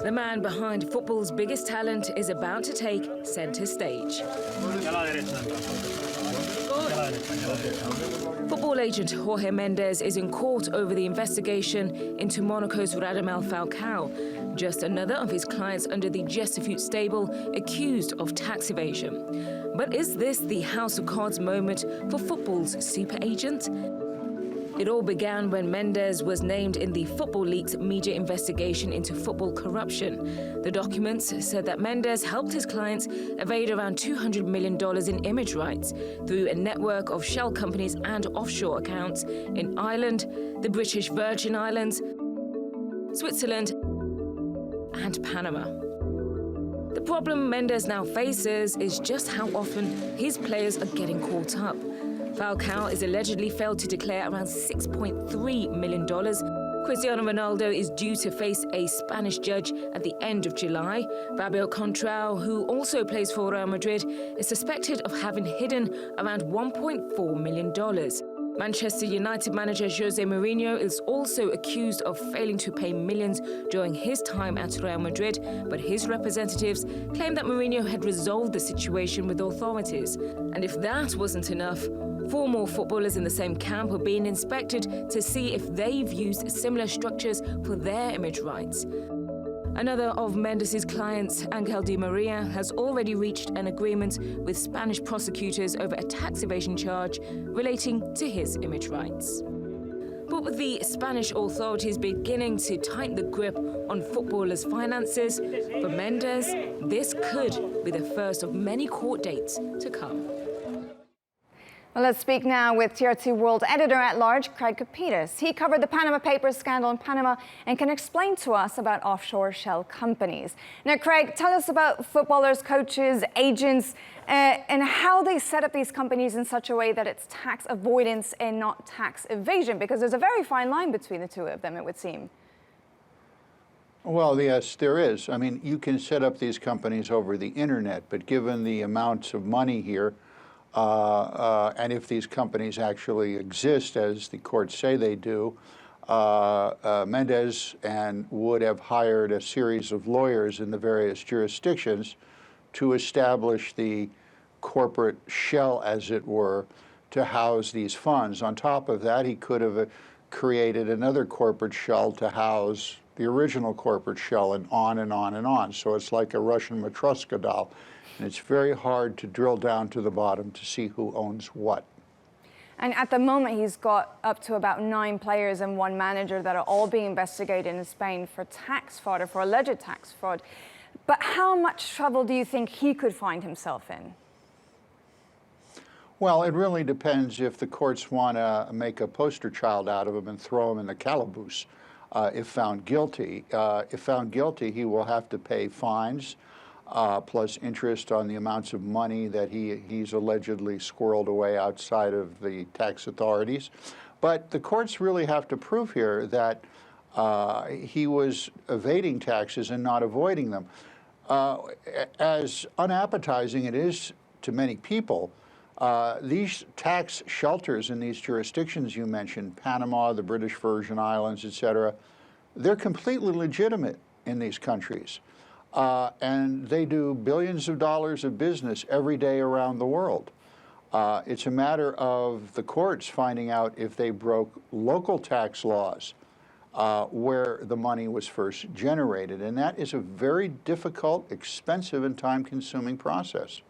The man behind football's biggest talent is about to take center stage. Football agent Jorge Mendes is in court over the investigation into Monaco's Radamel Falcao, just another of his clients under the Jessup stable accused of tax evasion. But is this the House of Cards moment for football's super agent? It all began when Mendes was named in the Football League's media investigation into football corruption. The documents said that Mendes helped his clients evade around $200 million in image rights through a network of shell companies and offshore accounts in Ireland, the British Virgin Islands, Switzerland, and Panama. The problem Mendes now faces is just how often his players are getting caught up. Falcao is allegedly failed to declare around $6.3 million. Cristiano Ronaldo is due to face a Spanish judge at the end of July. Fabio Contrao, who also plays for Real Madrid, is suspected of having hidden around $1.4 million. Manchester United manager Jose Mourinho is also accused of failing to pay millions during his time at Real Madrid, but his representatives claim that Mourinho had resolved the situation with authorities. And if that wasn't enough, 4 more footballers in the same camp are being inspected to see if they've used similar structures for their image rights. Another of Mendes' clients, Angel Di Maria, has already reached an agreement with Spanish prosecutors over a tax evasion charge relating to his image rights. But with the Spanish authorities beginning to tighten the grip on footballers' finances, for Mendes, this could be the first of many court dates to come. Well, let's speak now with TRT World Editor-at-Large, Craig Copetas. He covered the Panama Papers scandal in Panama and can explain to us about offshore shell companies. Now, Craig, tell us about footballers, coaches, agents, and how they set up these companies in such a way that it's tax avoidance and not tax evasion, because there's a very fine line between the two of them, it would seem. Well, yes, there is. I mean, you can set up these companies over the internet, but given the amounts of money here, and if these companies actually exist, as the courts say they do, Mendes would have hired a series of lawyers in the various jurisdictions to establish the corporate shell, as it were, to house these funds. On top of that, he could have created another corporate shell to house the original corporate shell, and on and on and on. So it's like a Russian Matryoshka doll. And it's very hard to drill down to the bottom to see who owns what. And at the moment, he's got up to about 9 players and 1 manager that are all being investigated in Spain for tax fraud, or for alleged tax fraud. But how much trouble do you think he could find himself in? Well, it really depends if the courts want to make a poster child out of him and throw him in the calaboose if found guilty. If found guilty, he will have to pay fines, plus interest on the amounts of money that he's allegedly squirreled away outside of the tax authorities. But the courts really have to prove here that he was evading taxes and not avoiding them. As unappetizing it is to many people, these tax shelters in these jurisdictions you mentioned, Panama, the British Virgin Islands, etc., they're completely legitimate in these countries. And they do billions of dollars of business every day around the world. It's a matter of the courts finding out if they broke local tax laws where the money was first generated. And that is a very difficult, expensive, and time-consuming process.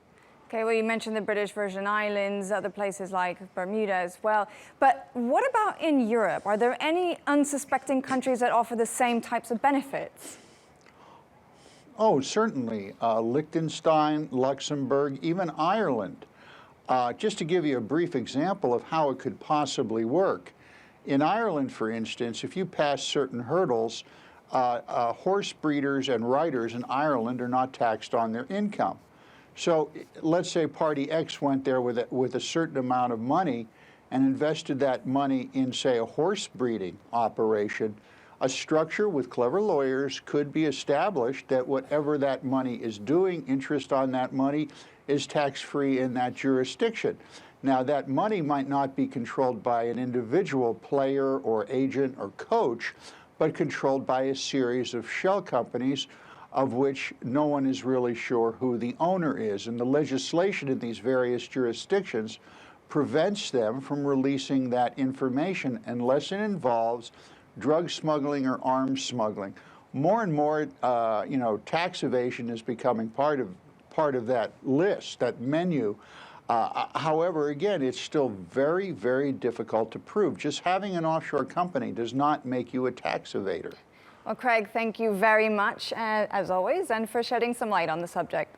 Okay, well, you mentioned the British Virgin Islands, other places like Bermuda as well. But what about in Europe? Are there any unsuspecting countries that offer the same types of benefits? Oh, certainly. Liechtenstein, Luxembourg, even Ireland. Just to give you a brief example of how it could possibly work. In Ireland, for instance, if you pass certain hurdles, horse breeders and riders in Ireland are not taxed on their income. So let's say Party X went there with a certain amount of money and invested that money in, say, a horse breeding operation. A structure with clever lawyers could be established that whatever that money is doing, interest on that money, is tax-free in that jurisdiction. Now, that money might not be controlled by an individual player or agent or coach, but controlled by a series of shell companies of which no one is really sure who the owner is. And the legislation in these various jurisdictions prevents them from releasing that information unless it involves drug smuggling or arms smuggling. More and more, tax evasion is becoming part of that list, that menu. However, again, it's still very, very difficult to prove. Just having an offshore company does not make you a tax evader. Well, Craig, thank you very much, as always, and for shedding some light on the subject.